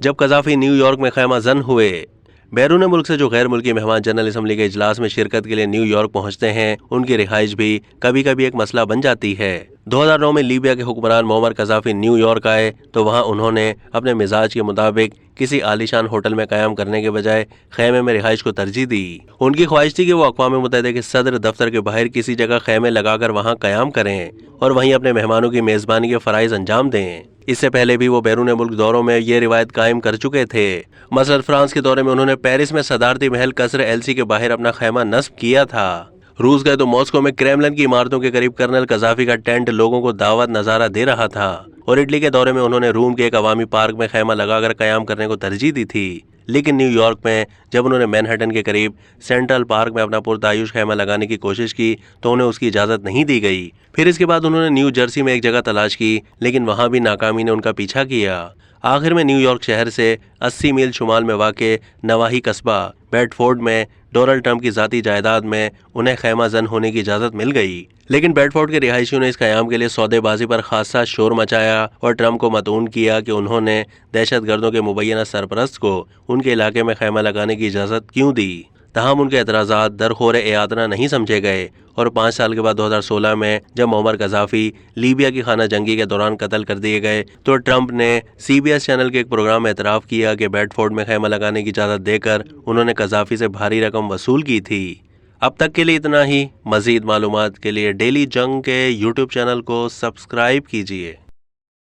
جب Gaddafi new York میں خیمہ زن ہوئے۔ بیرون ملک سے جو غیر ملکی مہمان جنرل اسمبلی کے اجلاس میں شرکت کے لیے نیو یارک پہنچتے ہیں، ان کی رہائش بھی کبھی کبھی ایک مسئلہ بن جاتی ہے۔ 2009 میں لیبیا کے حکمران معمر قذافی نیو یارک آئے تو وہاں انہوں نے اپنے مزاج کے مطابق کسی عالیشان ہوٹل میں قیام کرنے کے بجائے خیمے میں رہائش کو ترجیح دی۔ ان کی خواہش تھی کہ وہ اقوام متحدہ کے صدر دفتر کے باہر کسی جگہ خیمے لگا کر وہاں قیام کریں اور وہیں اپنے مہمانوں کی میزبانی کے فرائض انجام دیں۔ اس سے پہلے بھی وہ بیرون ملک دوروں میں یہ روایت قائم کر چکے تھے۔ مثلا فرانس کے دورے میں انہوں نے پیرس میں صدارتی محل قصر ایلسی کے باہر اپنا خیمہ نصب کیا تھا۔ روس گئے تو ماسکو میں کریملن کی عمارتوں کے قریب کرنل قذافی کا ٹینٹ لوگوں کو دعوت نظارہ دے رہا تھا، اور اٹلی کے دورے میں انہوں نے روم کے ایک عوامی پارک میں خیمہ لگا کر قیام کرنے کو ترجیح دی تھی۔ لیکن نیو یارک میں جب انہوں نے مینہٹن کے قریب سینٹرل پارک میں اپنا پرتعیش خیمہ لگانے کی کوشش کی تو انہیں اس کی اجازت نہیں دی گئی۔ پھر اس کے بعد انہوں نے نیو جرسی میں ایک جگہ تلاش کی، لیکن وہاں بھی ناکامی نے ان کا پیچھا کیا۔ آخر میں نیو یارک شہر سے 80 میل شمال میں واقع نواحی قصبہ بیڈ فورڈ میں ڈونلڈ ٹرمپ کی ذاتی جائیداد میں انہیں خیمہ زن ہونے کی اجازت مل گئی۔ لیکن بیڈ فورڈ کے رہائشیوں نے اس قیام کے لیے سودے بازی پر خاصا شور مچایا اور ٹرمپ کو مطعون کیا کہ انہوں نے دہشت گردوں کے مبینہ سرپرست کو ان کے علاقے میں خیمہ لگانے کی اجازت کیوں دی۔ تاہم ان کے اعتراضات درخور اعادہ نہیں سمجھے گئے اور 5 سال کے بعد 2016 میں جب معمر قذافی لیبیا کی خانہ جنگی کے دوران قتل کر دیے گئے تو ٹرمپ نے CBS چینل کے ایک پروگرام میں اعتراف کیا کہ بیڈ فورڈ میں خیمہ لگانے کی اجازت دے کر انہوں نے قذافی سے بھاری رقم وصول کی تھی۔ اب تک کے لیے اتنا ہی۔ مزید معلومات کے لیے ڈیلی جنگ کے YouTube چینل کو سبسکرائب کیجیے۔